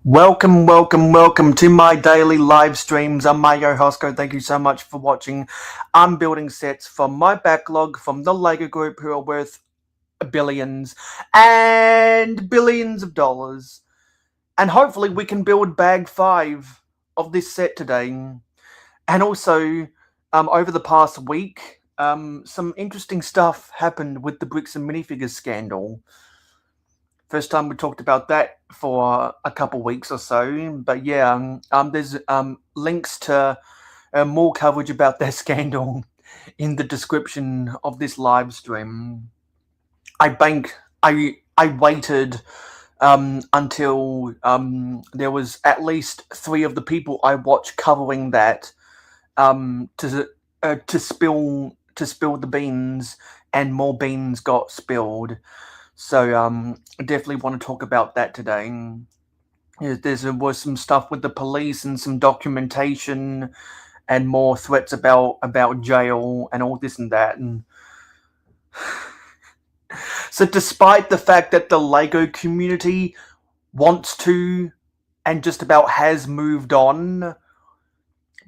Welcome to my daily live streams. I'm mayohosko. Thank you so much for watching. I'm building sets from my backlog from the Lego Group, who are worth billions and billions of dollars. And hopefully we can build bag 5 of this set today. And also, over the past week, some interesting stuff happened with the Bricks Minifigures scandal. First time we talked about that for a couple weeks or so, but yeah, there's links to more coverage about that scandal in the description of this live stream. I waited until there was at least 3 of the people I watch covering that to spill the beans, and more beans got spilled. So I definitely want to talk about that today. There was some stuff with the police and some documentation and more threats about jail and all this and that. And so despite the fact that the Lego community wants to and just about has moved on,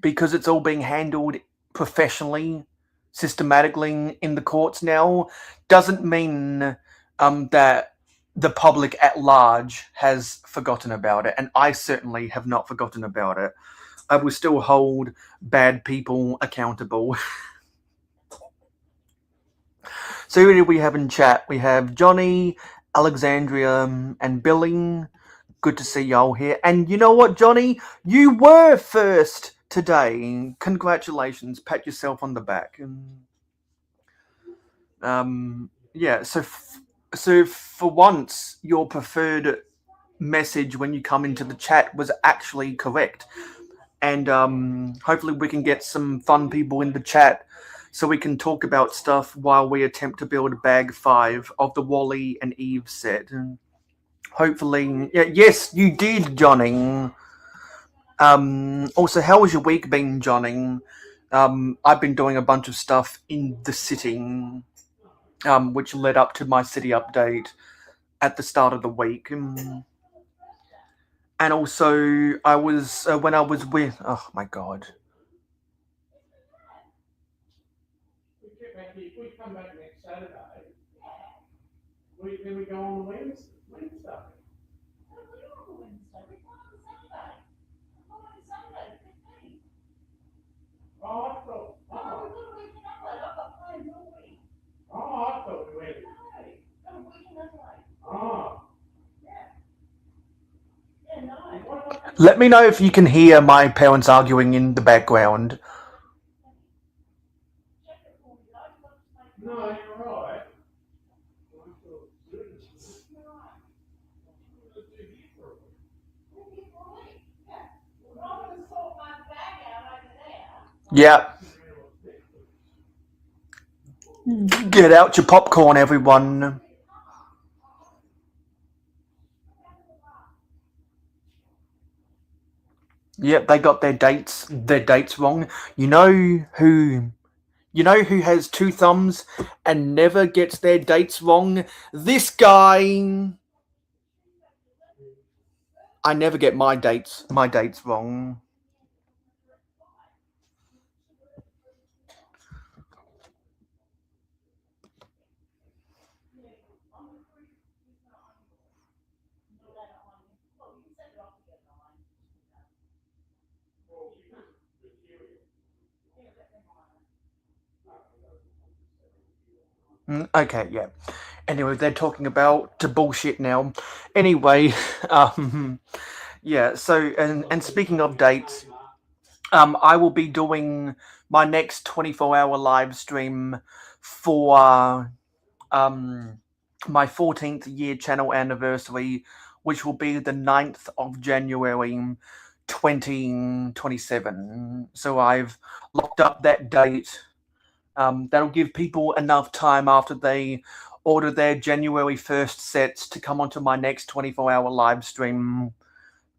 because it's all being handled professionally, systematically in the courts now, doesn't mean that the public at large has forgotten about it, and I certainly have not forgotten about it. I will still hold bad people accountable. So who do we have in chat? We have Johnny, Alexandria, and Billy. Good to see y'all here. And you know what, Johnny? You were first today. Congratulations. Pat yourself on the back. Yeah, so for once, your preferred message when you come into the chat was actually correct. And hopefully we can get some fun people in the chat so we can talk about stuff while we attempt to build bag 5 of the Wally and Eve set. And hopefully, yeah, yes, you did, Johnny. Also, how has your week been, Johnny? I've been doing a bunch of stuff in the city, which led up to my city update at the start of the week. And also, I was, when I was with, oh my god. If we come back next Saturday, then we go on the Wednesday. Let me know if you can hear my parents arguing in the background. No, you're right. Yeah. Get out your popcorn, everyone. Yep, they got their dates wrong. You know who has 2 thumbs and never gets their dates wrong? This guy. I never get my dates wrong. Okay, yeah. Anyway, they're talking about bullshit now. Anyway, yeah, so, and speaking of dates, I will be doing my next 24-hour live stream for my 14th year channel anniversary, which will be the 9th of January 2027. So I've locked up that date. That'll give people enough time after they order their January 1st sets to come onto my next 24-hour live stream,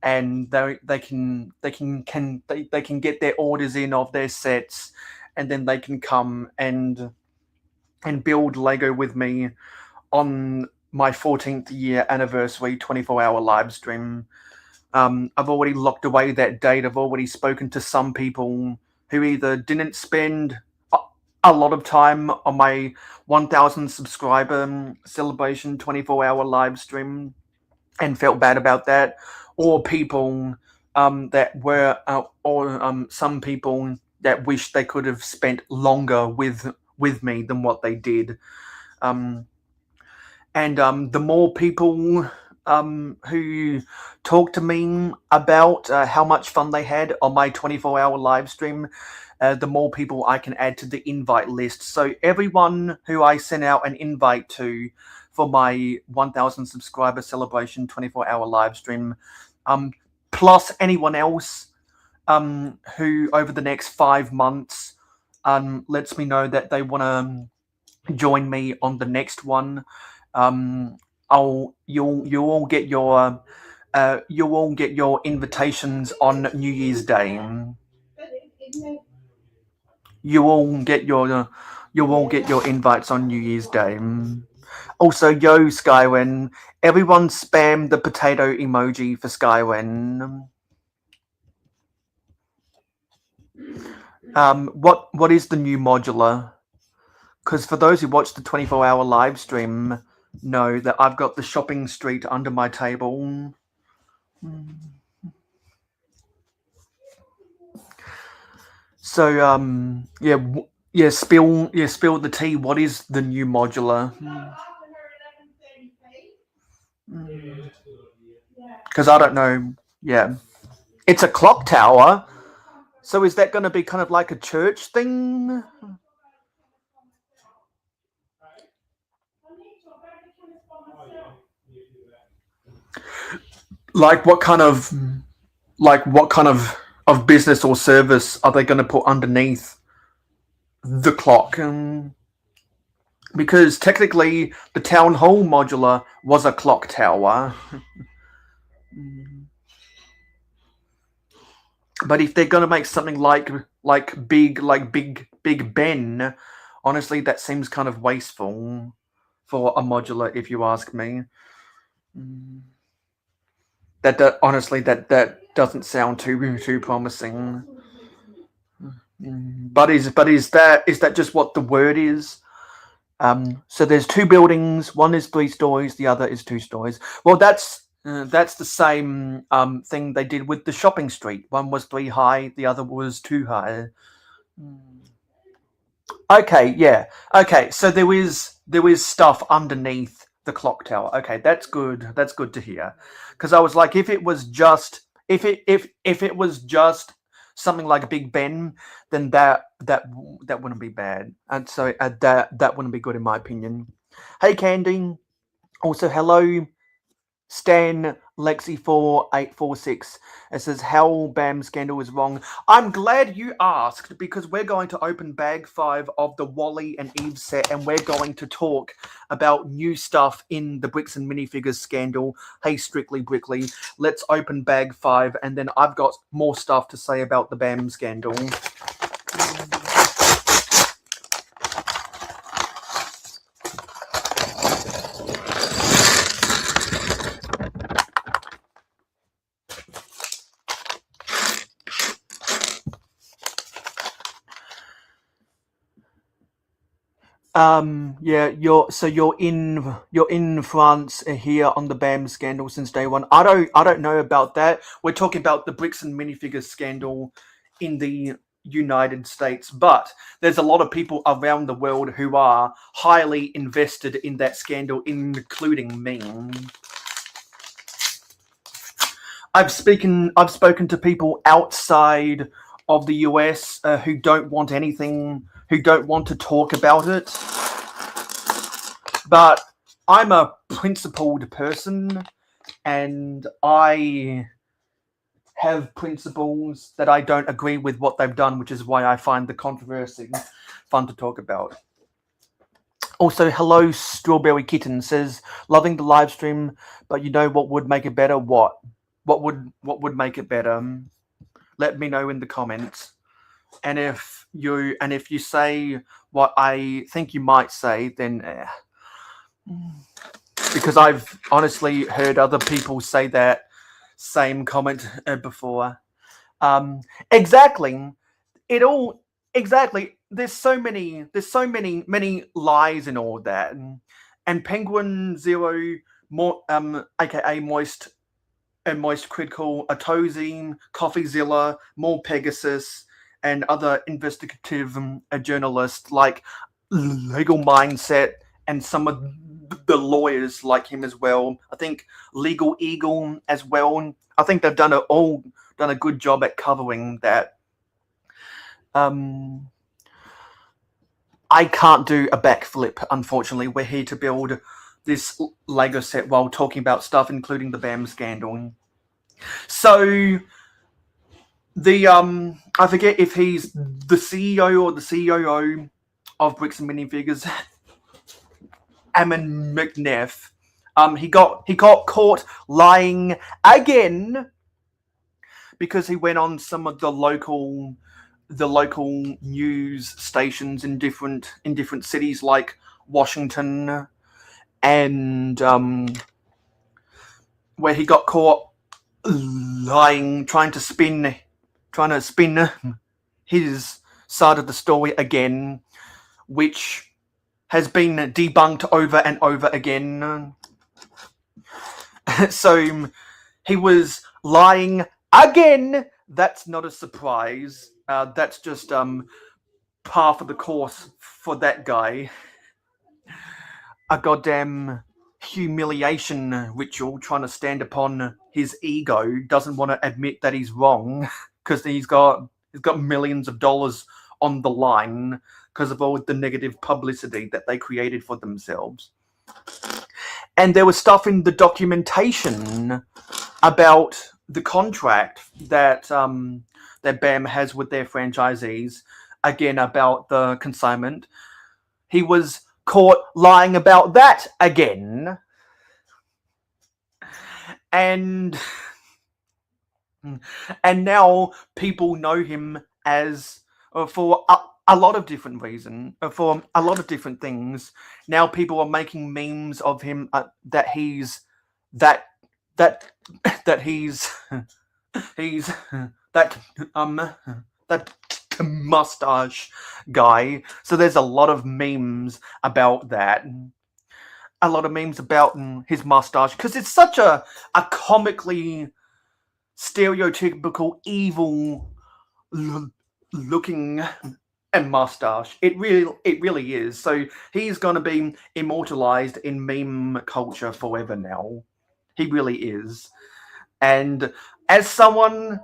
and they can get their orders in of their sets, and then they can come and build Lego with me on my 14th year anniversary 24-hour live stream, I've already locked away that date. I've already spoken to some people who either didn't spend a lot of time on my 1,000 subscriber celebration 24-hour live stream and felt bad about that, or people that were, or some people that wish they could have spent longer with me than what they did. And the more people who talk to me about how much fun they had on my 24-hour live stream, the more people I can add to the invite list. So everyone who I sent out an invite to for my 1,000 subscriber celebration 24-hour live stream, plus anyone else who over the next 5 months lets me know that they want to join me on the next one, you'll all get your invitations on New Year's Day. You all get your invites on New Year's Day. Also, yo, Skywin, everyone spam the potato emoji for Skywin. What is the new modular? Because for those who watch the 24-hour live stream, know that I've got the shopping street under my table. So spill the tea. What is the new modular? Because I don't know. Yeah, it's a clock tower. So is that going to be kind of like a church thing? Like what kind of business or service are they going to put underneath the clock? Because technically the town hall modular was a clock tower. But if they're going to make something like Big Ben, honestly, that seems kind of wasteful for a modular, if you ask me. Honestly, that doesn't sound too promising. But is that just what the word is? So there's 2 buildings. One is 3 stories. The other is 2 stories. Well, that's the same thing they did with the shopping street. One was 3 high. The other was 2 high. Okay, yeah. Okay, so there is stuff underneath the clock tower. Okay, that's good. That's good to hear. Because I was like, if it was just something like Big Ben, then that wouldn't be bad. And so that wouldn't be good in my opinion. Hey, Candy. Also, hello, Stan Lexi 4846. It says how BAM scandal is wrong. I'm glad you asked, because we're going to open bag 5 of the Wally and Eve set, and we're going to talk about new stuff in the Bricks and Minifigures scandal. Hey, Strictly Brickley, let's open bag 5, and then I've got more stuff to say about the BAM scandal. Yeah, you're in France here on the BAM scandal since day one. I don't know about that. We're talking about the Bricks and Minifigures scandal in the United States, but there's a lot of people around the world who are highly invested in that scandal, including me. I've spoken to people outside of the US who don't want to talk about it. But I'm a principled person, and I have principles that I don't agree with what they've done, which is why I find the controversy fun to talk about. Also, hello, Strawberry Kitten says, loving the live stream, but you know what would make it better? What would make it better? Let me know in the comments. And if you say what I think you might say, then because I've honestly heard other people say that Same comment before. Exactly. It all exactly. There's so many lies and all that, and Penguin Zero, more aka Moist and Moist Critical, Atozine, Coffeezilla, more Pegasus, and other investigative journalists like Legal Mindset and some of the lawyers like him as well. I think Legal Eagle as well. I think they've done a good job at covering that. I can't do a backflip, unfortunately. We're here to build this Lego set while talking about stuff, including the BAM scandal. So I forget if he's the CEO or the COO of Bricks Minifigures, Ammon McNeff. He got caught lying again because he went on some of the local news stations in different cities like Washington, and where he got caught lying, trying to spin his side of the story again, which has been debunked over and over again. So he was lying again. That's not a surprise. That's just par for the course for that guy. A goddamn humiliation ritual, trying to stand upon his ego. Doesn't want to admit that he's wrong because he's got millions of dollars on the line because of all the negative publicity that they created for themselves. And there was stuff in the documentation about the contract that that BAM has with their franchisees, again about the consignment. He was caught lying about that again. And now people know him as for a lot of different reasons, for a lot of different things. Now people are making memes of him that he's that he's that mustache guy. So there's a lot of memes about that. A lot of memes about his mustache because it's such a comically stereotypical evil looking and mustache. It really is. So he's gonna be immortalized in meme culture forever now. He really is. And as someone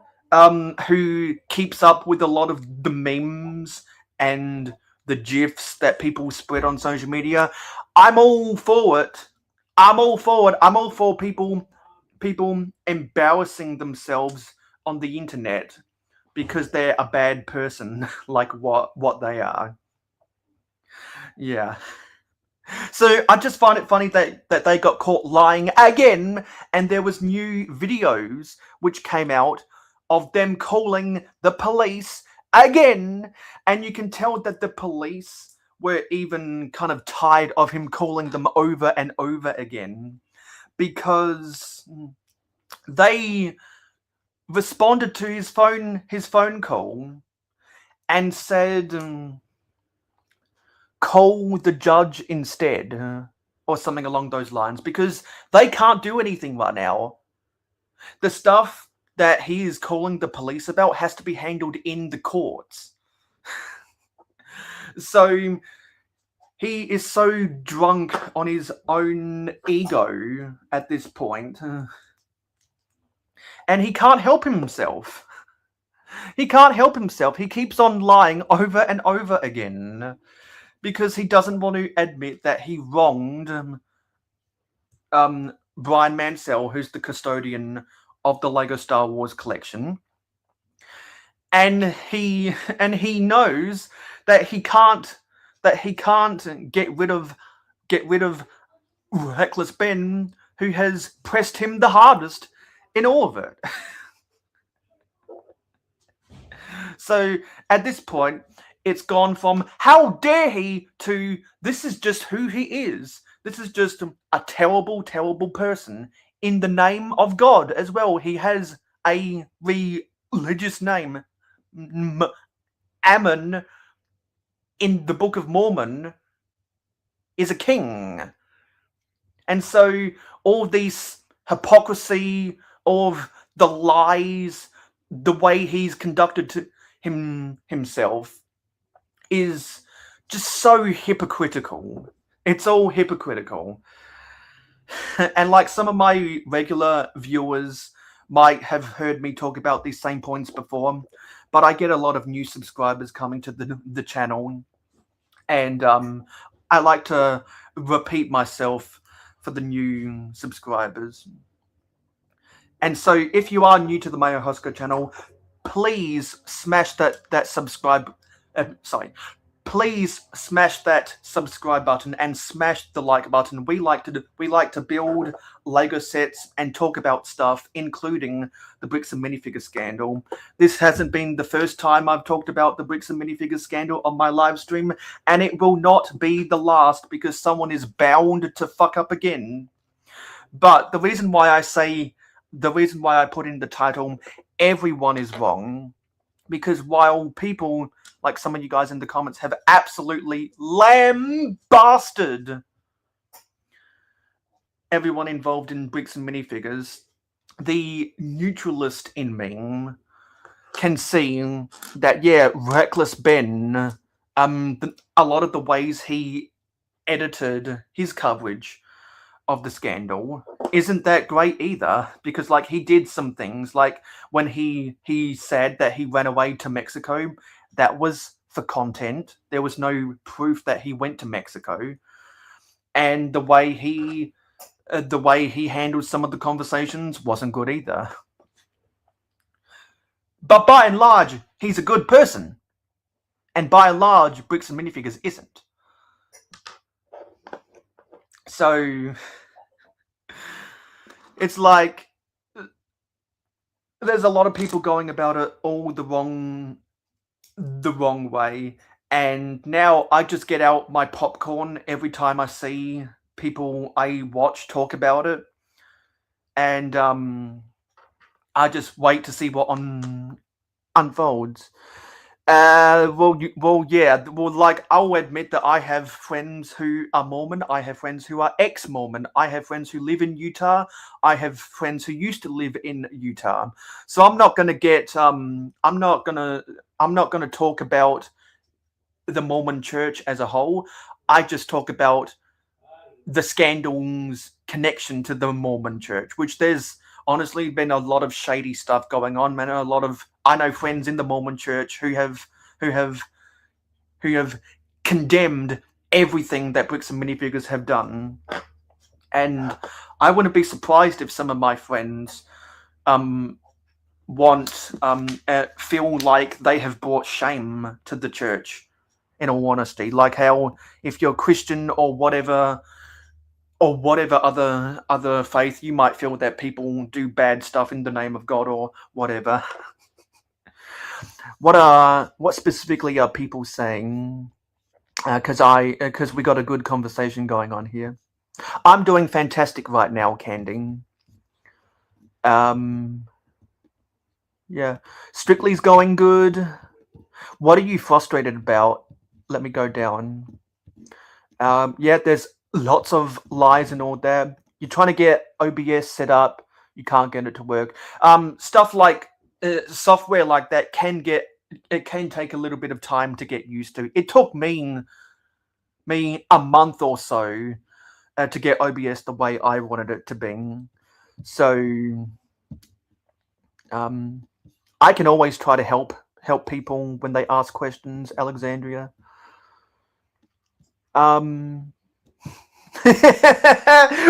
who keeps up with a lot of the memes and the GIFs that people spread on social media, I'm all for it. I'm all for people embarrassing themselves on the internet because they're a bad person, like what they are. Yeah. So I just find it funny that they got caught lying again, and there was new videos which came out of them calling the police again, and you can tell that the police were even kind of tired of him calling them over and over again, because they responded to his phone call and said, call the judge instead, or something along those lines, because they can't do anything right now. The stuff that he is calling the police about has to be handled in the courts. So he is so drunk on his own ego at this point, and he can't help himself. He can't help himself. He keeps on lying over and over again because he doesn't want to admit that he wronged Brian Mansell, who's the custodian of the Lego Star Wars collection, and he knows that he can't get rid of Reckless Ben, who has pressed him the hardest in all of it. So at this point, it's gone from how dare he to this is just who he is. This is just a terrible, terrible person in the name of God as well. He has a religious name. Ammon in the Book of Mormon is a king. And so all these hypocrisy, all of the lies, the way he's conducted to himself is just so hypocritical. It's all hypocritical. And like some of my regular viewers might have heard me talk about these same points before, but I get a lot of new subscribers coming to the channel, and I like to repeat myself for the new subscribers. And so if you are new to the mayohosko channel, please smash that subscribe please smash that subscribe button and smash the like button. We like to build Lego sets and talk about stuff, including the Bricks and Minifigures scandal. This hasn't been the first time I've talked about the Bricks and Minifigures scandal on my live stream, and it will not be the last, because someone is bound to fuck up again. But the reason why I put in the title, everyone is wrong, because while people like some of you guys in the comments have absolutely lambasted everyone involved in Bricks and Minifigures, the neutralist in me can see that, yeah, Reckless Ben, a lot of the ways he edited his coverage of the scandal isn't that great either, because like he did some things, like when he said that he ran away to Mexico, that was for content. There was no proof that he went to Mexico. And the way he handled some of the conversations wasn't good either. But by and large, he's a good person. And by and large, Bricks and Minifigures isn't. So it's like there's a lot of people going about it all the wrong way, and now I just get out my popcorn every time I see people I watch talk about it, and I just wait to see what unfolds. Like, I'll admit that I have friends who are Mormon, I have friends who are ex-Mormon, I have friends who live in Utah, I have friends who used to live in Utah. So I'm not gonna get I'm not gonna talk about the Mormon church as a whole. I just talk about the scandal's connection to the Mormon church, which there's honestly been a lot of shady stuff going on, man. I know friends in the Mormon church who have condemned everything that Bricks and Minifigures have done. And I wouldn't be surprised if some of my friends feel like they have brought shame to the church, in all honesty. Like how if you're Christian or whatever other faith, you might feel that people do bad stuff in the name of God or whatever. What specifically are people saying? Because we got a good conversation going on here. I'm doing fantastic right now, Candy. Yeah, Strictly's going good. What are you frustrated about? Let me go down. Yeah, there's lots of lies and all that. You're trying to get OBS set up, you can't get it to work. Stuff like software like that can take a little bit of time to get used to. It took me a month or so to get OBS the way I wanted it to be. So I can always try to help people when they ask questions, Alexandria.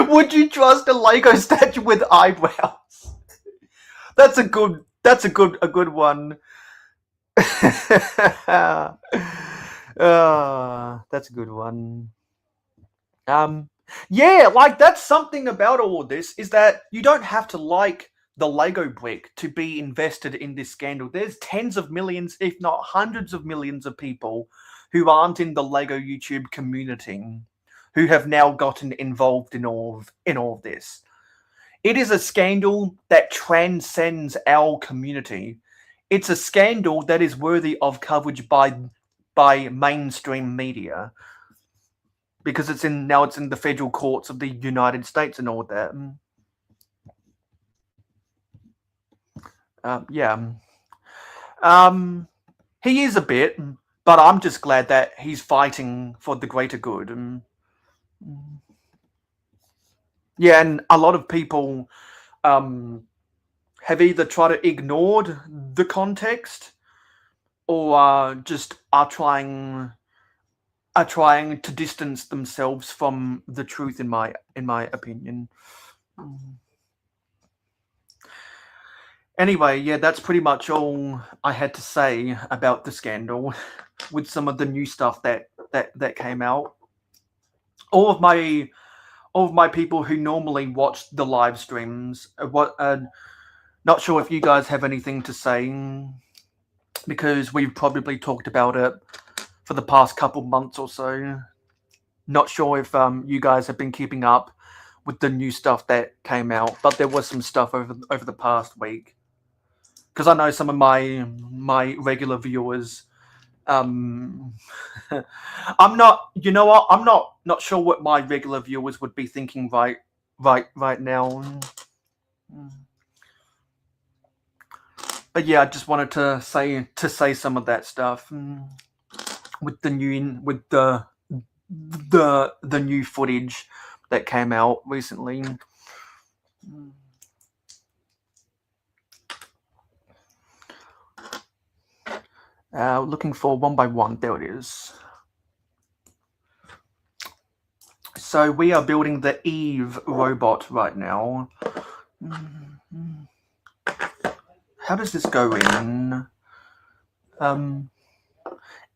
Would you trust a Lego statue with eyebrows? That's a good one. That's a good one. Yeah, like that's something about all of this, is that you don't have to like the Lego brick to be invested in this scandal. There's tens of millions, if not hundreds of millions of people who aren't in the Lego YouTube community who have now gotten involved in all of this. It is a scandal that transcends our community. It's a scandal that is worthy of coverage by mainstream media, because it's in the federal courts of the United States and all that. Yeah. He is a bit, but I'm just glad that he's fighting for the greater good. Yeah, and a lot of people have either tried to ignore the context, or just are trying to distance themselves from the truth, in my opinion. Anyway, yeah, that's pretty much all I had to say about the scandal, with some of the new stuff that came out. All of my people who normally watch the live streams, not sure if you guys have anything to say, because we've probably talked about it for the past couple months or so. Not sure if you guys have been keeping up with the new stuff that came out, but there was some stuff over the past week. Because I know some of my regular viewers, I'm not, you know what, I'm not sure what my regular viewers would be thinking right now. But yeah, I just wanted to say some of that stuff with the new footage that came out recently. Looking for one by one. There it is. So we are building the Eve robot right now. How does this go in?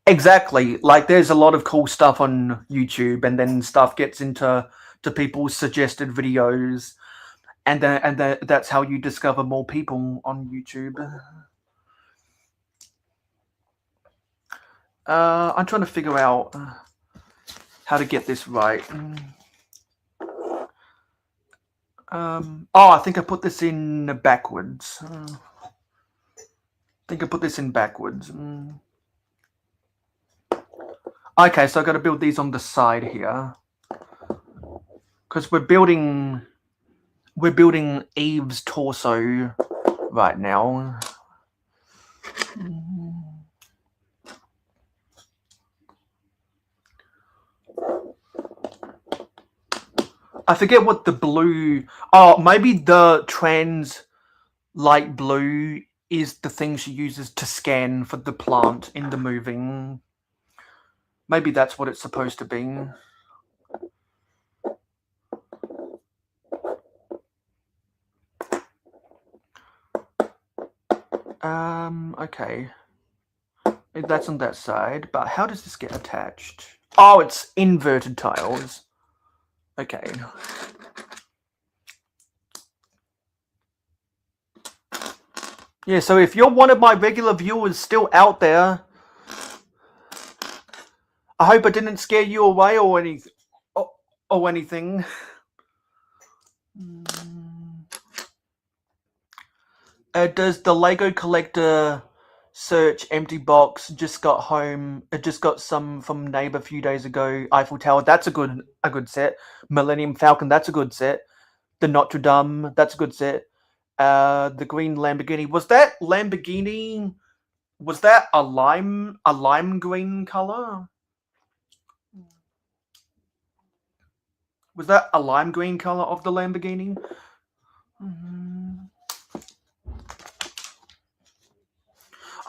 Exactly. Like, there's a lot of cool stuff on YouTube, and then stuff gets into people's suggested videos, and that's how you discover more people on YouTube. I'm trying to figure out how to get this right. Oh, I think I put this in backwards. Okay, so I've got to build these on the side here, because we're building Eve's torso right now. I forget what the blue... Oh, maybe the trans light blue is the thing she uses to scan for the plant in the moving. Maybe that's what it's supposed to be. Okay. That's on that side, but how does this get attached? Oh, it's inverted tiles. Okay. Yeah, so if you're one of my regular viewers still out there, I hope I didn't scare you away or anything. Does the Lego collector search empty box? Just got home. Just got some from neighbor a few days ago. Eiffel Tower. That's a good set. Millennium Falcon. That's a good set. The Notre Dame. That's a good set. The green Lamborghini. Was that Lamborghini? Was that a lime green color? Was that a lime green color of the Lamborghini?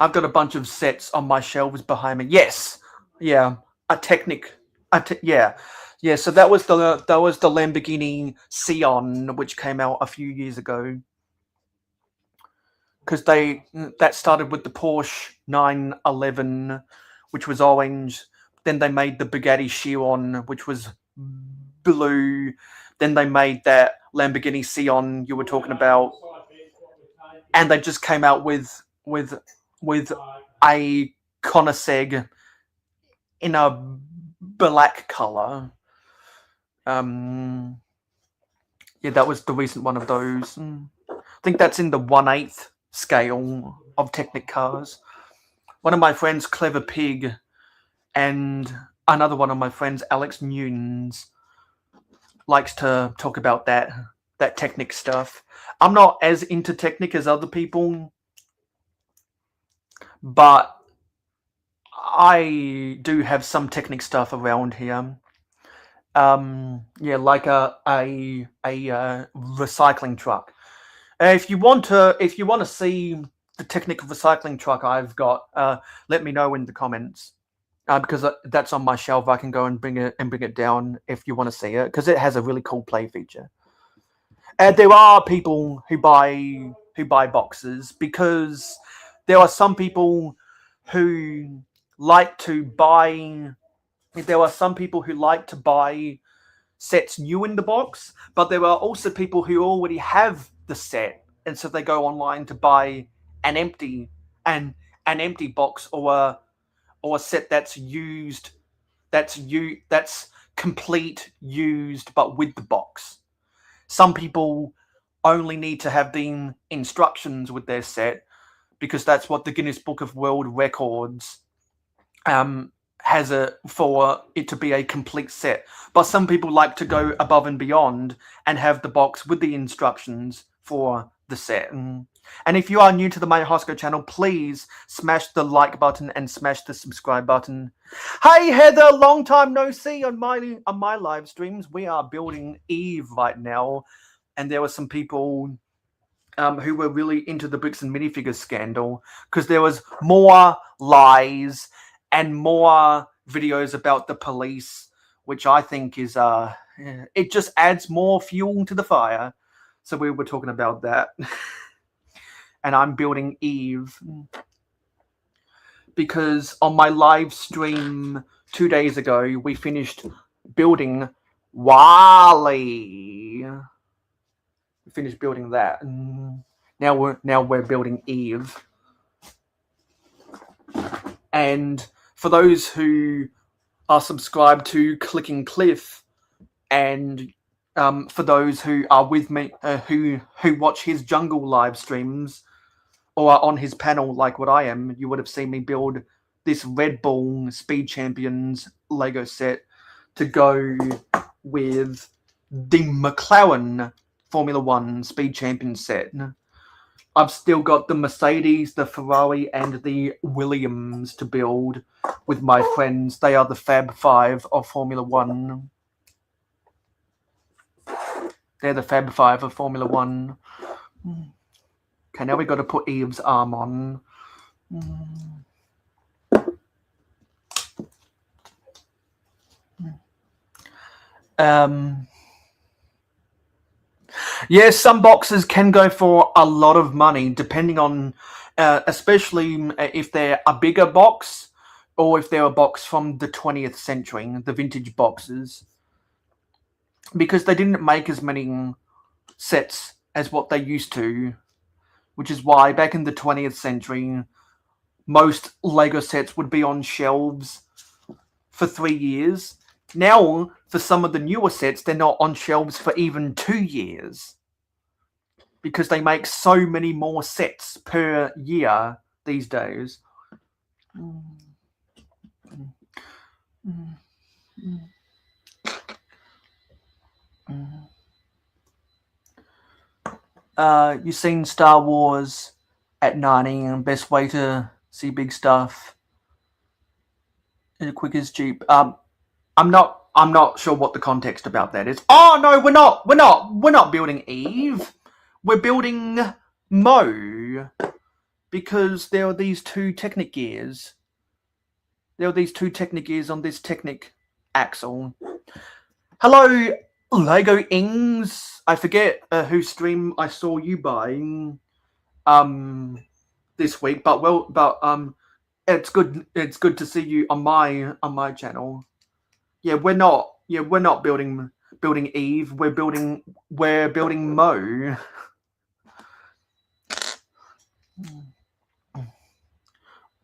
I've got a bunch of sets on my shelves behind me. Yes, yeah, yeah. So that was the Lamborghini Sion, which came out a few years ago. Because that started with the Porsche 911, which was orange. Then they made the Bugatti Chiron, which was blue. Then they made that Lamborghini Sion you were talking about, and they just came out with a Koenigsegg in a black color. Yeah, that was the recent one of those. I think that's in the 1/8 scale of Technic cars. One of my friends, Clever Pig, and another one of my friends, Alex Newns, likes to talk about that Technic stuff. I'm not as into Technic as other people, but I do have some Technic stuff around here. Yeah, like a recycling truck. If you want to see the Technic recycling truck I've got, let me know in the comments. Because that's on my shelf. I can go and bring it down if you want to see it, because it has a really cool play feature. And there are people who buy boxes, because there are some people who like to buy. There are some people who like to buy sets new in the box, but there are also people who already have the set, and so they go online to buy an empty box, or a set that's used, that's complete used but with the box. Some people only need to have the instructions with their set, because that's what the Guinness Book of World Records has for it to be a complete set. But some people like to go above and beyond and have the box with the instructions for the set. And if you are new to the mayohosko channel, please smash the like button and smash the subscribe button. Hey Heather, long time no see on my live streams. We are building Eve right now, and there were some people who were really into the Bricks and Minifigures scandal, because there was more lies and more videos about the police, which I think is it just adds more fuel to the fire. So we were talking about that. And I'm building Eve, because on my live stream 2 days ago we finished building Wally. We finished building that. Now we're building Eve. And for those who are subscribed to Clicking Cliff, and for those who are with me, who watch his jungle live streams, or are on his panel like what I am, you would have seen me build this Red Bull Speed Champions Lego set to go with the McLaren Formula 1 Speed Champions set. I've still got the Mercedes, the Ferrari, and the Williams to build with my friends. They are the Fab Five of Formula 1. They're the Fab Five of Formula 1. Okay, now we've got to put Eve's arm on. Yeah, some boxes can go for a lot of money, depending on, especially if they're a bigger box, or if they're a box from the 20th century, the vintage boxes. Because they didn't make as many sets as what they used to, which is why back in the 20th century, most Lego sets would be on shelves for 3 years. Now, for some of the newer sets, they're not on shelves for even 2 years, because they make so many more sets per year these days. You've seen Star Wars at 90, and best way to see big stuff quick as cheap. I'm not sure what the context about that is. Oh no, we're not building Eve. We're building Mo, because there are these two Technic gears. There are these two Technic gears on this Technic axle. Hello, Lego Ings. I forget whose stream I saw you buying this week, but it's good to see you on my channel. Yeah, we're not building Eve. We're building Mo.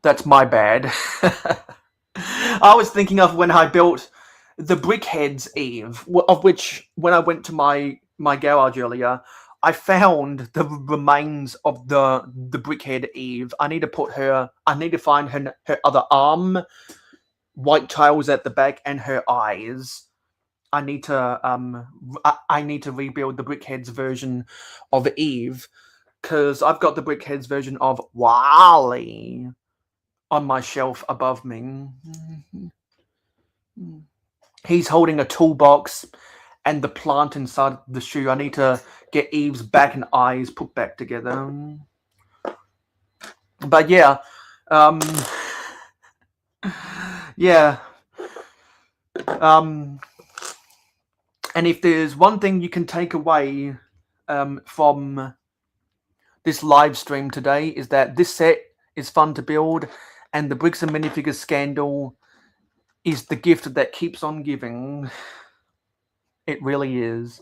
That's my bad. I was thinking of when I built the Brickheads Eve, of which, when I went to my my garage earlier, I found the remains of the brickhead Eve. I need to find her other arm, white tiles at the back, and her eyes. I need to rebuild the brickheads version of Eve, because I've got the brickheads version of Wally on my shelf above me. He's holding a toolbox and the plant inside the shoe. I need to get Eve's back and eyes put back together. But yeah, yeah. And if there's one thing you can take away from this live stream today, is that this set is fun to build, and the Bricks and Minifigures scandal is the gift that keeps on giving. It really is.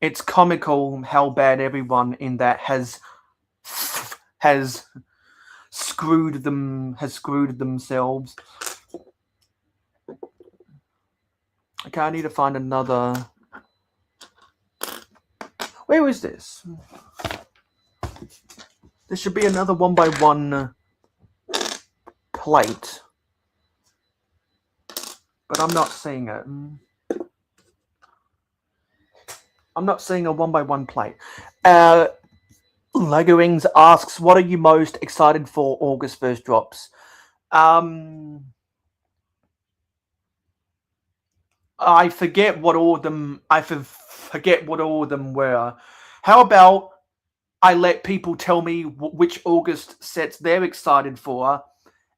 It's comical how bad everyone in that has screwed themselves. Okay, I need to find another. Where is this? There should be another 1x1 plate, but I'm not seeing it. I'm not seeing a 1x1 plate. Lego Wings asks, what are you most excited for August 1st drops? I forget what all of them. Forget what all of them were. How about I let people tell me which August sets they're excited for,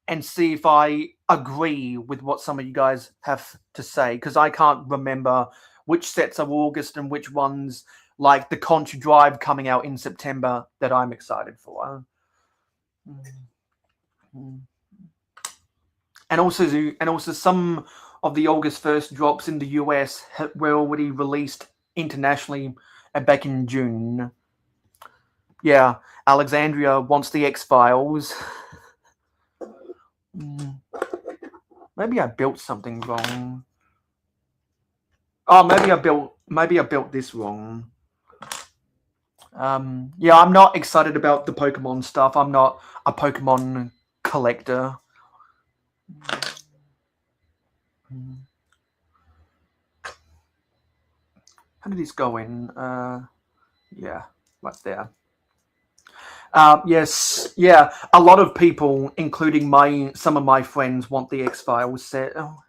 and see if I agree with what some of you guys have to say, because I can't remember which sets are August and which ones, like the Contra Drive coming out in September, that I'm excited for. And also some of the August 1st drops in the US were already released internationally back in June. Yeah, Alexandria wants the X-Files. Maybe I built something wrong. Oh, maybe I built this wrong. Yeah, I'm not excited about the Pokemon stuff. I'm not a Pokemon collector. How did this go in? Yeah, right there. Yes, yeah. A lot of people, including some of my friends, want the X-Files set. Oh.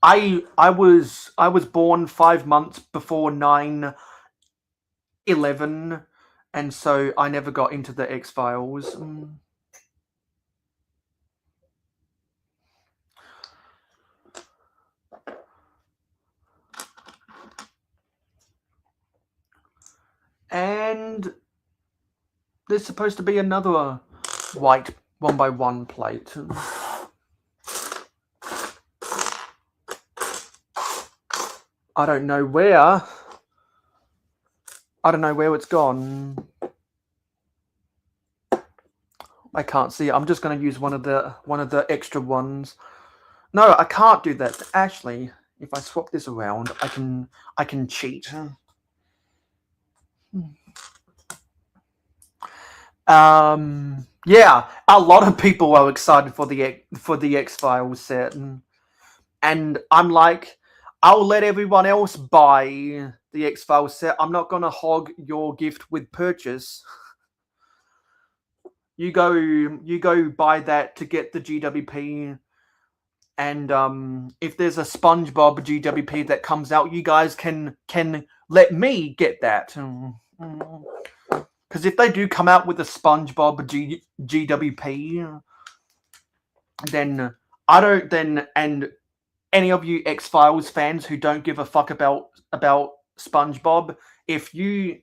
I was born 5 months before 9/11, and so I never got into the X-Files. And there's supposed to be another white 1x1 plate. I don't know where. I don't know where it's gone. I can't see it. I'm just going to use one of the extra ones. No, I can't do that. Actually, if I swap this around, I can cheat. Yeah, a lot of people are excited for the X-Files set, and I'm like, I'll let everyone else buy the X-Files set. I'm not gonna hog your gift with purchase. You go buy that to get the GWP, and if there's a SpongeBob GWP that comes out, you guys can let me get that. Because if they do come out with a SpongeBob GWP, then I don't. And any of you X-Files fans who don't give a fuck about SpongeBob, if you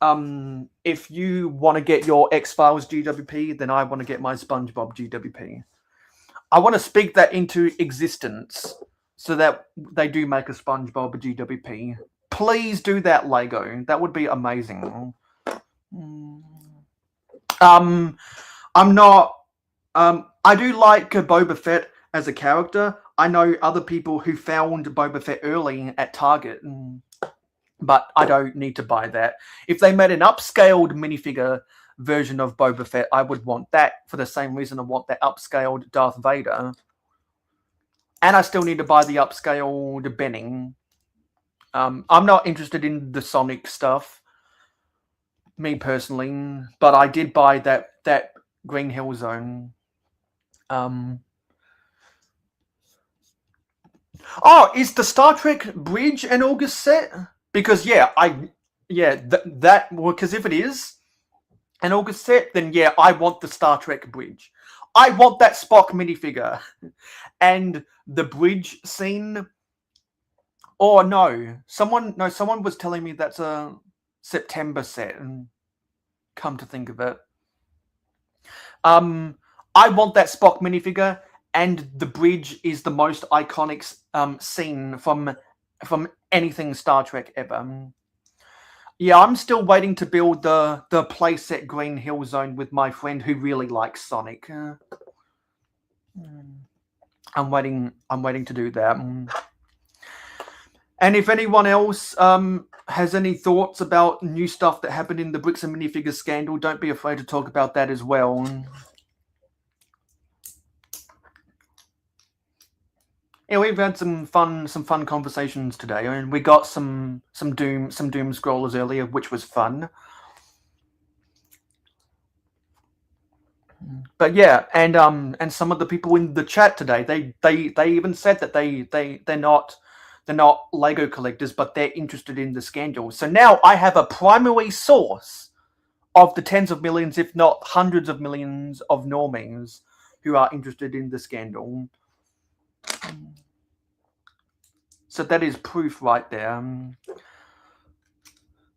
want to get your X-Files GWP, then I want to get my SpongeBob GWP. I want to speak that into existence so that they do make a SpongeBob GWP. Please do that, Lego. That would be amazing. I'm not I do like Boba Fett as a character. I know other people who found Boba Fett early at Target, but I don't need to buy that. If they made an upscaled minifigure version of Boba Fett, I would want that for the same reason I want that upscaled Darth Vader. And I still need to buy the upscaled Benning. I'm not interested in the Sonic stuff, me personally, but I did buy that Green Hill Zone. Oh, is the Star Trek bridge an August set? Because because if it is an August set, then yeah, I want the Star Trek bridge. I want that Spock minifigure. And the bridge scene. Oh no. Someone was telling me that's a September set, and come to think of it. I want that Spock minifigure, and the bridge is the most iconic scene from anything Star Trek ever. Yeah, I'm still waiting to build the playset Green Hill Zone with my friend who really likes Sonic. I'm waiting to do that. And if anyone else has any thoughts about new stuff that happened in the Bricks and Minifigures scandal, don't be afraid to talk about that as well. Yeah, we've had some fun conversations today, and we got some doom scrollers earlier, which was fun. But yeah, and some of the people in the chat today, they even said that they're not Lego collectors, but they're interested in the scandal. So now I have a primary source of the tens of millions, if not hundreds of millions of normies who are interested in the scandal. So that is proof right there.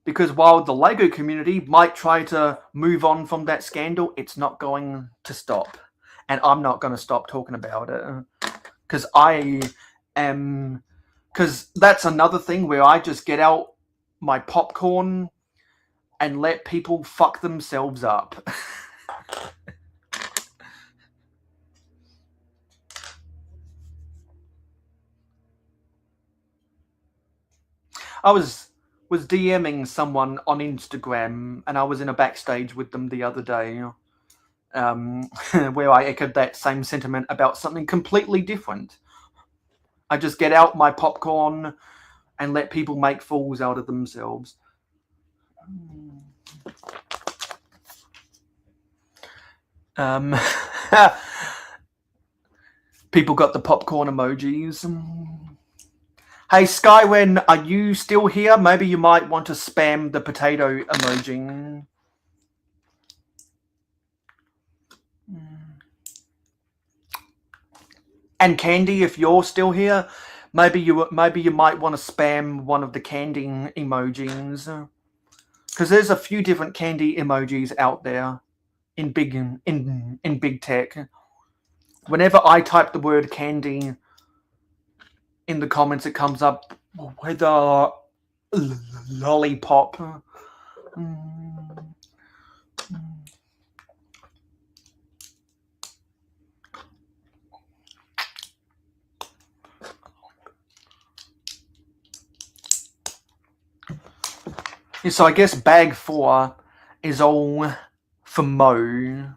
Because while the Lego community might try to move on from that scandal, it's not going to stop. And I'm not going to stop talking about it. Because that's another thing where I just get out my popcorn and let people fuck themselves up. I was DMing someone on Instagram, and I was in a backstage with them the other day, where I echoed that same sentiment about something completely different. I just get out my popcorn and let people make fools out of themselves. People got the popcorn emojis. Hey, Skywin, are you still here? Maybe you might want to spam the potato emoji. And Candy, if you're still here, maybe you might want to spam one of the candy emojis, because there's a few different candy emojis out there in big tech. Whenever I type the word candy in the comments, it comes up with a lollipop. So I guess bag 4 is all for Mo.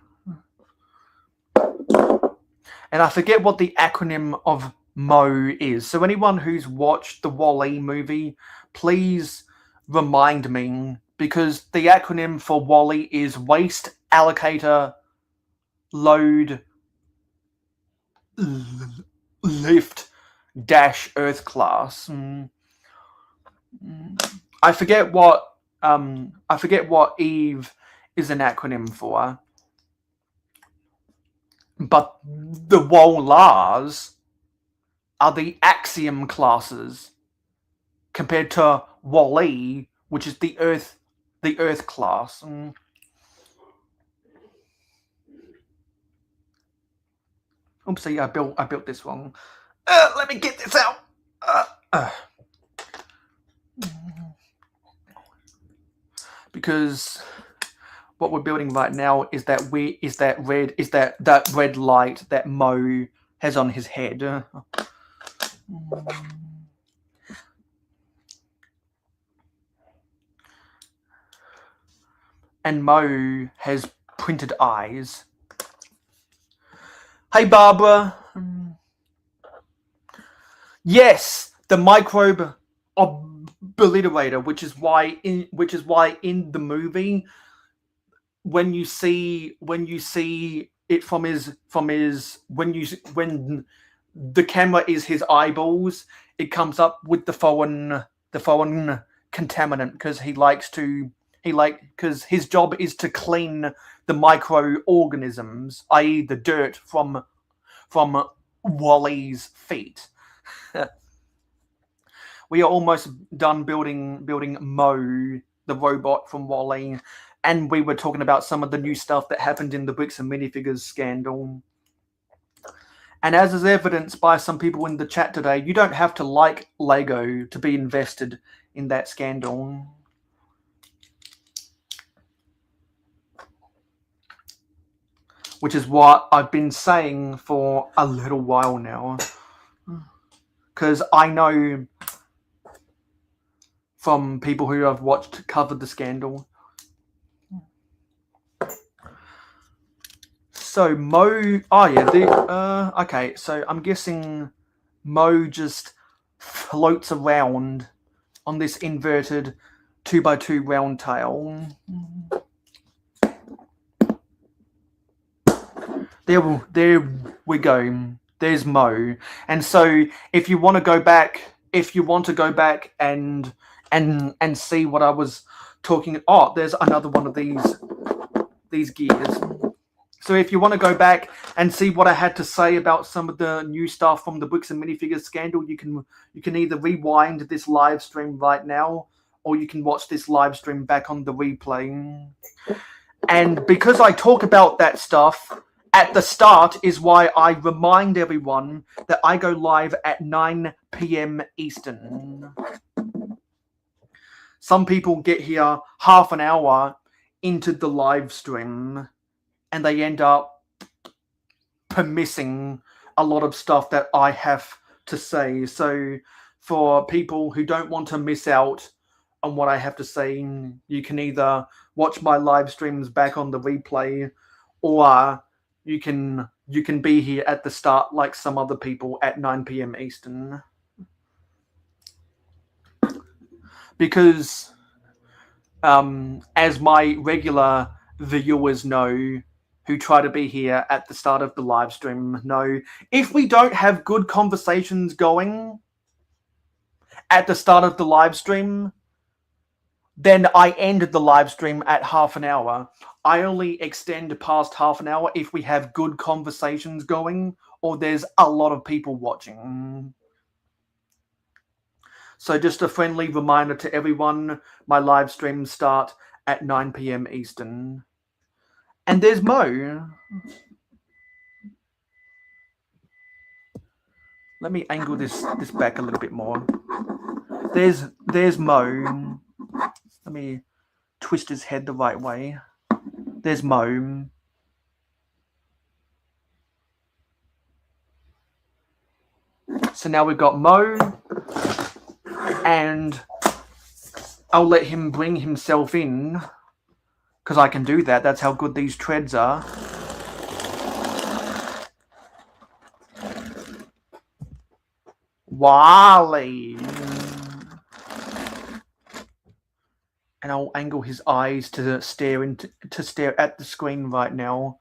And I forget what the acronym of Mo is. So anyone who's watched the Wall-E movie, please remind me, because the acronym for Wall-E is Waste Allocator Load Lift Dash Earth Class. I forget what Eve is an acronym for. But the Wolars are the Axiom classes compared to Wall-E, which is the Earth class. Oopsie, I built this wrong. Let me get this out. Because what we're building right now is that that red light that Mo has on his head. And Mo has printed eyes. Hey, Barbara. Yes, the microbe obliterator, which is why in the movie, when you see it from his when the camera is his eyeballs, it comes up with the foreign contaminant because his job is to clean the microorganisms, i.e. the dirt from Wally's feet. We are almost done building Mo, the robot from Wally, and we were talking about some of the new stuff that happened in the Bricks and Minifigures scandal. And as is evidenced by some people in the chat today, you don't have to like Lego to be invested in that scandal. Which is what I've been saying for a little while now. Because I know from people who I've watched cover the scandal. So Mo, okay, so I'm guessing Mo just floats around on this inverted 2x2 round tail. There we go. There's Mo. And so if you want to go back and see what I was talking, there's another one of these gears. So if you want to go back and see what I had to say about some of the new stuff from the Bricks and Minifigures scandal, you can either rewind this live stream right now, or you can watch this live stream back on the replay. And because I talk about that stuff at the start is why I remind everyone that I go live at 9 p.m. Eastern. Some people get here half an hour into the live stream and they end up missing a lot of stuff that I have to say. So for people who don't want to miss out on what I have to say, you can either watch my live streams back on the replay, or you can be here at the start like some other people at 9 p.m. Eastern. Because as my regular viewers know, who try to be here at the start of the live stream, know, if we don't have good conversations going at the start of the live stream, then I end the live stream at half an hour. I only extend past half an hour if we have good conversations going or there's a lot of people watching. So just a friendly reminder to everyone, my live streams start at 9 p.m. Eastern. And there's Mo. Let me angle this back a little bit more. There's Mo. Let me twist his head the right way. There's Mo. So now we've got Mo, and I'll let him bring himself in, because I can do that. That's how good these treads are. Wally. And I'll angle his eyes to stare at the screen right now.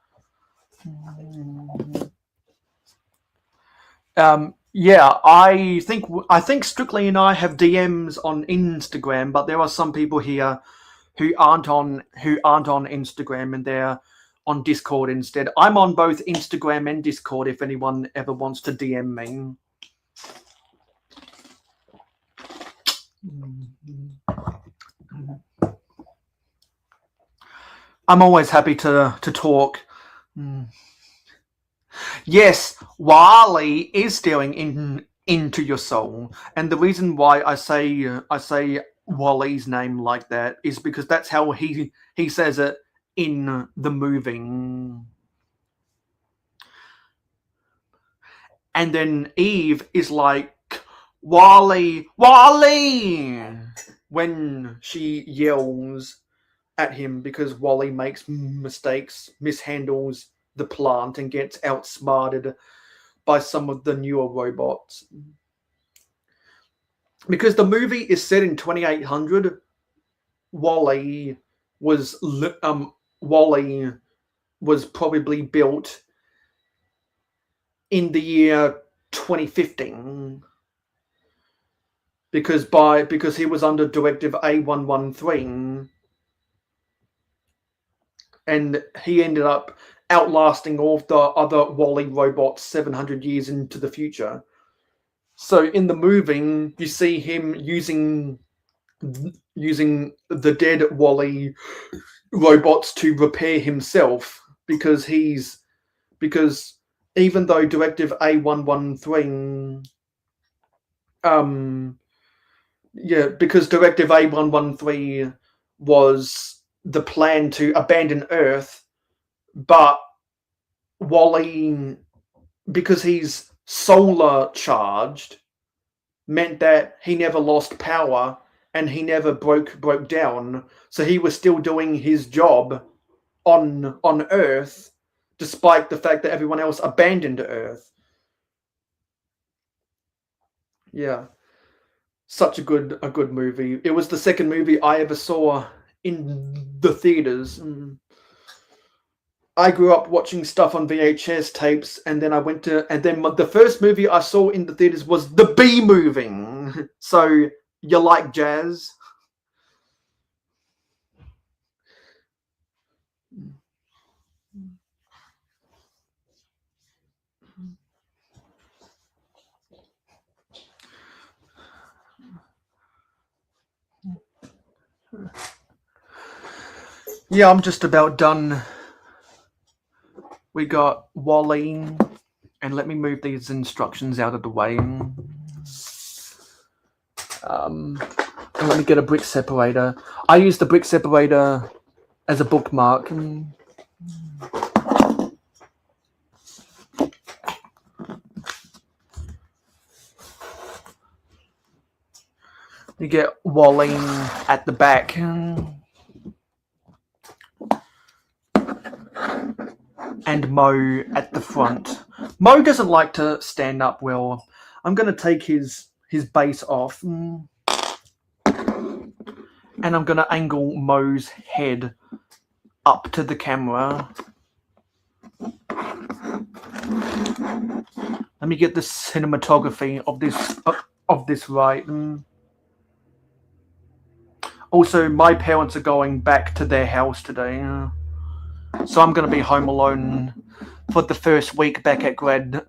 Yeah, I think Strictly and I have DMs on Instagram, but there are some people here who aren't on Instagram, and they're on Discord instead. I'm on both Instagram and Discord if anyone ever wants to DM me. I'm always happy to talk. Yes, Wally is staring into your soul, and the reason why I say Wally's name like that is because that's how he says it in the movie. And then Eve is like, Wally, Wally! When she yells at him because Wally makes mistakes, mishandles the plant, and gets outsmarted by some of the newer robots. Because the movie is set in 2800, Wally was probably built in the year 2015, because he was under Directive A113, and he ended up outlasting all of the other Wally robots 700 years into the future. So in the movie, you see him using the dead Wally robots to repair himself, because even though Directive A113 because Directive A113 was the plan to abandon Earth, but Wally, because he's solar charged, meant that he never lost power and he never broke down. So he was still doing his job on Earth, despite the fact that everyone else abandoned Earth. Yeah. Such a good movie. It was the second movie I ever saw in the theaters. I grew up watching stuff on VHS tapes, and then the first movie I saw in the theaters was the Bee Movie. So you like jazz? Yeah, I'm just about done. We got Wally, and let me move these instructions out of the way. And let me get a brick separator. I use the brick separator as a bookmark. You get Wally at the back. And Mo at the front. Mo doesn't like to stand up well. I'm going to take his base off. And I'm going to angle Mo's head up to the camera. Let me get the cinematography of this right. Also, my parents are going back to their house today, so I'm going to be home alone for the first week back at grad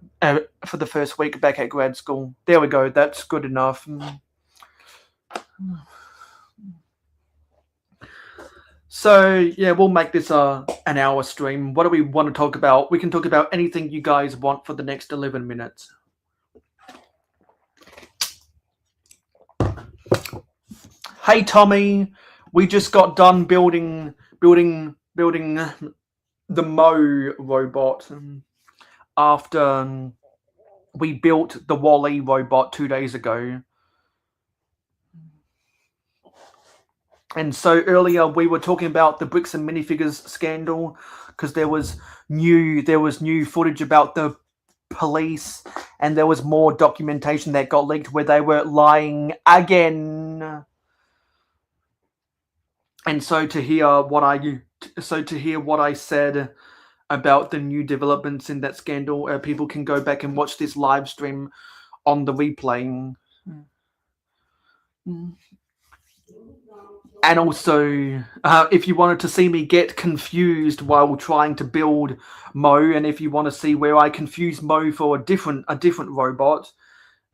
school. There we go. That's good enough. So yeah, we'll make this an hour stream. What do we want to talk about? We can talk about anything you guys want for the next 11 minutes. Hey Tommy, we just got done building the Mo robot after we built the Wally robot 2 days ago. And so earlier we were talking about the Bricks and Minifigures scandal, because there was new footage about the police, and there was more documentation that got leaked where they were lying again. And so to hear what I said about the new developments in that scandal, people can go back and watch this live stream on the replay. And also, if you wanted to see me get confused while trying to build Mo, and if you want to see where I confuse Mo for a different robot,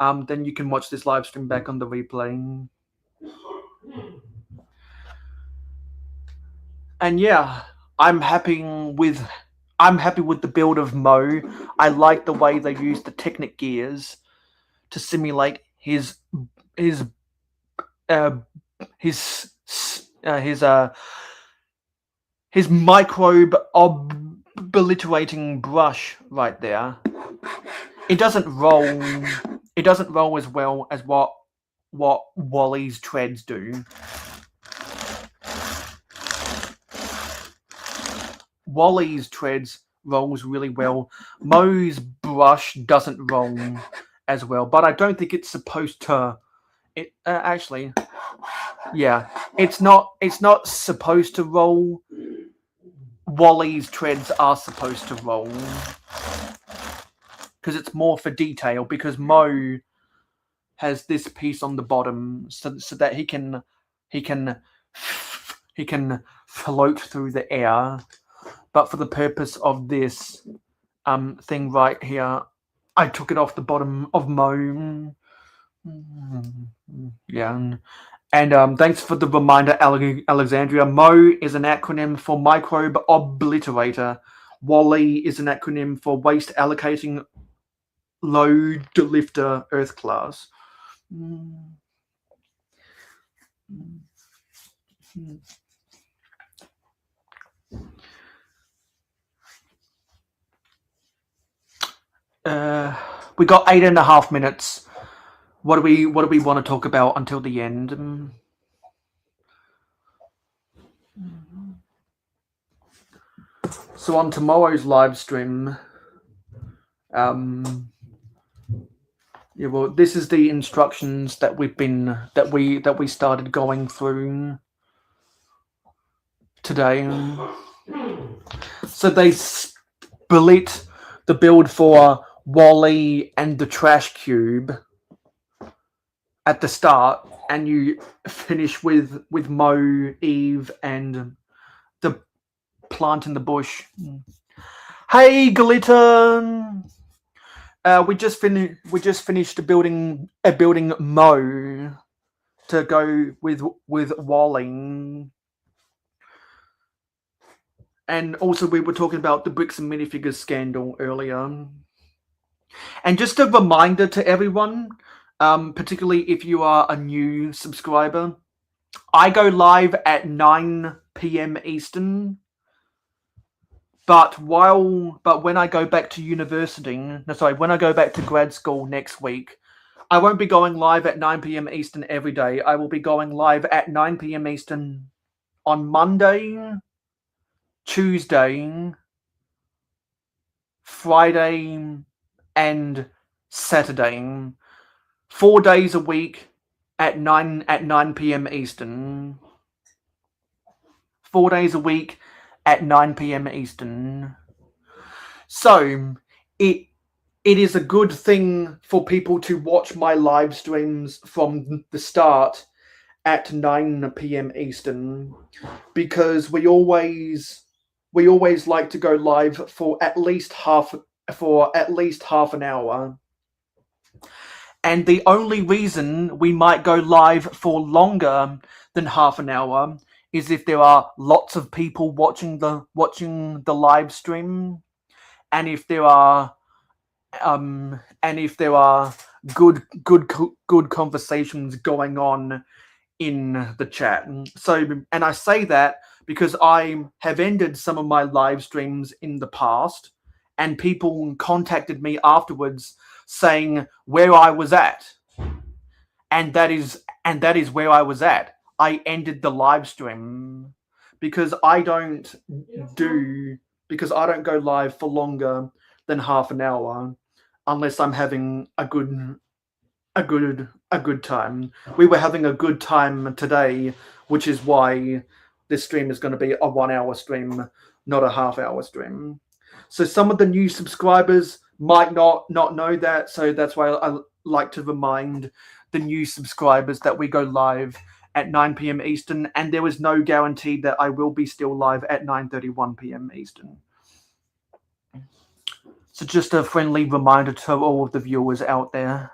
then you can watch this live stream back on the replay. And yeah, I'm happy with the build of Mo. I like the way they use the Technic gears to simulate his his microbe obliterating brush right there. It doesn't roll. It doesn't roll as well as what Wally's treads do. Wally's treads rolls really well. Mo's brush doesn't roll as well, but I don't think it's supposed to. It actually, yeah, it's not supposed to roll. Wally's treads are supposed to roll because it's more for detail. Because Mo has this piece on the bottom, so that he can float through the air. But for the purpose of this thing right here, I took it off the bottom of Mo. Yeah. And thanks for the reminder, Alexandria. Mo is an acronym for Microbe Obliterator. Wally is an acronym for Waste Allocating Load Lifter Earth Class. We got 8.5 minutes. What do we want to talk about until the end? So on tomorrow's live stream, yeah, well, this is the instructions that we started going through today. So they split the build for Wally and the trash cube at the start, and you finish with Mo, Eve, and the plant in the bush. Hey, Glitter! We just finished building Mo to go with Wally. And also we were talking about the Bricks Minifigures scandal earlier. And just a reminder to everyone, particularly if you are a new subscriber, I go live at 9 p.m. Eastern. But when I go back to when I go back to grad school next week, I won't be going live at 9 p.m. Eastern every day. I will be going live at 9 p.m. Eastern on Monday, Tuesday, Friday, and Saturday. 4 days a week at 9 p.m. Eastern. 4 days a week at 9 p.m. Eastern. So it is a good thing for people to watch my live streams from the start at 9 p.m. Eastern, because we always like to go live for at least half an hour. And the only reason we might go live for longer than half an hour is if there are lots of people watching the live stream, and if there are good conversations going on in the chat. So, and I say that because I have ended some of my live streams in the past, and people contacted me afterwards saying where I was at, and that is where I was at. I ended the live stream because I don't go live for longer than half an hour unless I'm having a good time. We were having a good time today, which is why this stream is going to be a 1 hour stream, not a half-hour stream. So some of the new subscribers might not know that, so that's why I like to remind the new subscribers that we go live at 9 p.m. Eastern, and there is no guarantee that I will be still live at 9:31 p.m. Eastern. So just a friendly reminder to all of the viewers out there.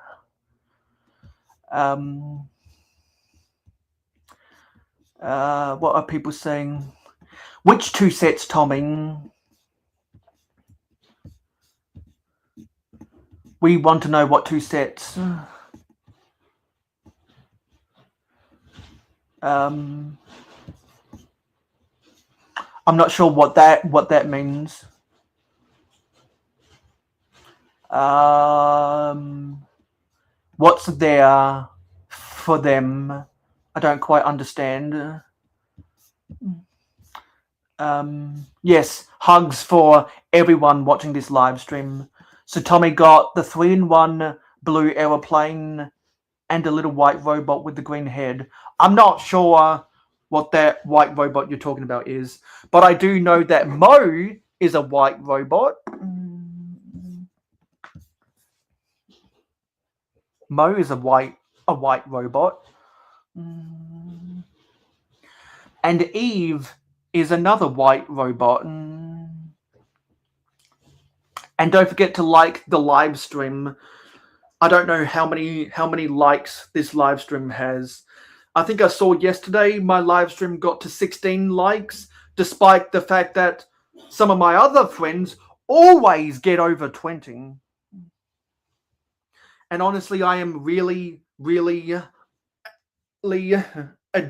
What are people saying? Which 2 sets, Tommy? We want to know what 2 sets. I'm not sure what that means. What's there for them? I don't quite understand. Yes, hugs for everyone watching this live stream. So Tommy got the 3-in-1 blue aeroplane and a little white robot with the green head. I'm not sure what that white robot you're talking about is, but I do know that Mo is a white robot. Mo is a white robot. And Eve is another white robot. And don't forget to like the live stream. I don't know how many likes this live stream has. I think I saw yesterday my live stream got to 16 likes, despite the fact that some of my other friends always get over 20. And honestly, I am really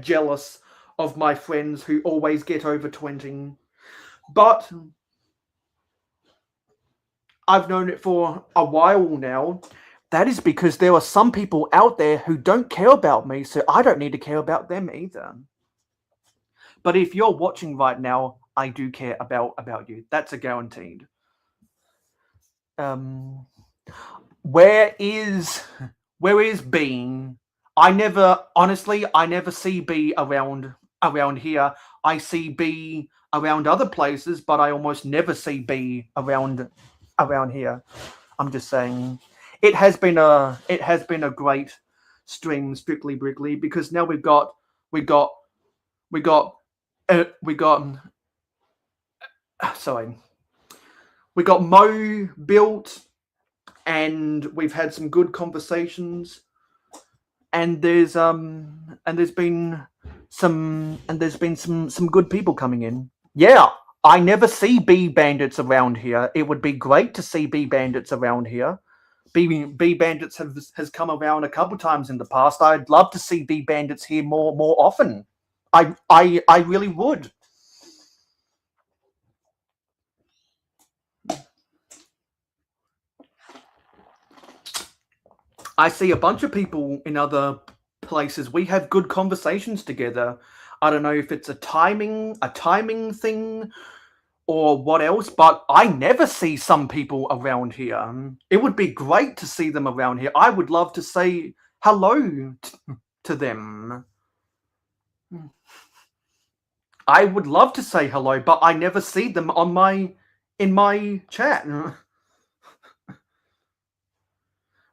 jealous of my friends who always get over 20. But I've known it for a while now. That is because there are some people out there who don't care about me, so I don't need to care about them either. But if you're watching right now, I do care about you. That's a guaranteed. Where is Bean? I never see B around here. I see B around other places, but I almost never see B around here. I'm just saying. It has been a great stream, Strictly Brickley, because now we got Mo built, and we've had some good conversations, and there's been some good people coming in. Yeah, I never see bee bandits around here. It would be great to see bee bandits around here. Bee bandits has come around a couple times in the past. I'd love to see bee bandits here more often. I really would. I see a bunch of people in other places. We have good conversations together. I don't know if it's a timing thing or what else, but I never see some people around here. It would be great to see them around here. I would love to say hello to them. I would love to say hello, but I never see them in my chat.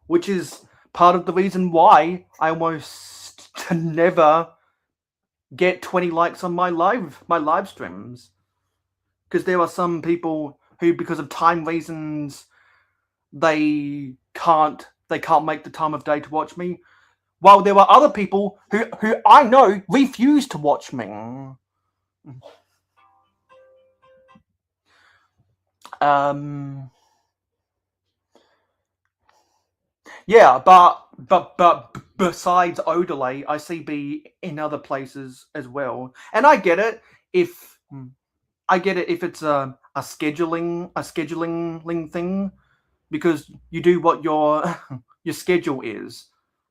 Which is part of the reason why I almost never get 20 likes on my live streams. Because there are some people who, because of time reasons, they can't make the time of day to watch me. While there are other people who I know refuse to watch me. Yeah, but besides Odelay, I see B in other places as well, and I get it if it's a scheduling thing, because you do what your schedule is.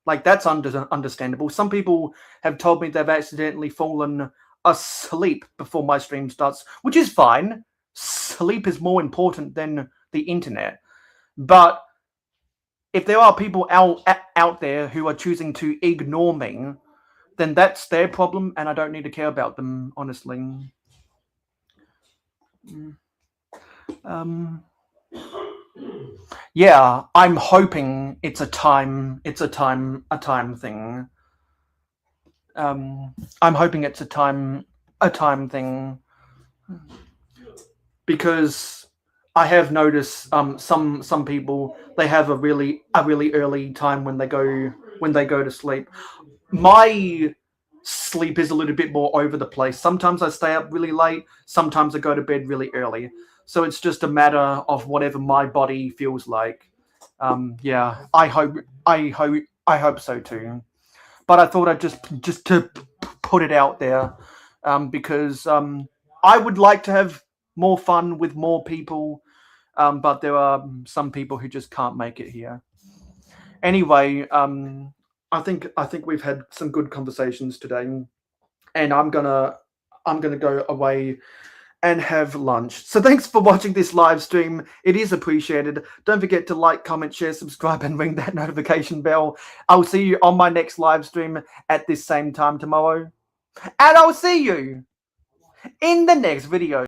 Like, that's understandable. Some people have told me they've accidentally fallen asleep before my stream starts, which is fine. Sleep is more important than the internet. But if there are people out there who are choosing to ignore me, then that's their problem, and I don't need to care about them, honestly. Yeah, I'm hoping it's a time thing. I'm hoping it's a time thing, because I have noticed some people, they have a really early time when they go to sleep. My sleep is a little bit more over the place. Sometimes I stay up really late, sometimes I go to bed really early. So it's just a matter of whatever my body feels like. Yeah, I hope so too. But I thought I'd just to put it out there, because I would like to have more fun with more people, but there are some people who just can't make it here. Anyway, I think we've had some good conversations today, and I'm gonna go away and have lunch. So thanks for watching this live stream. It is appreciated. Don't forget to like, comment, share, subscribe, and ring that notification bell. I'll see you on my next live stream at this same time tomorrow. And I'll see you in the next video.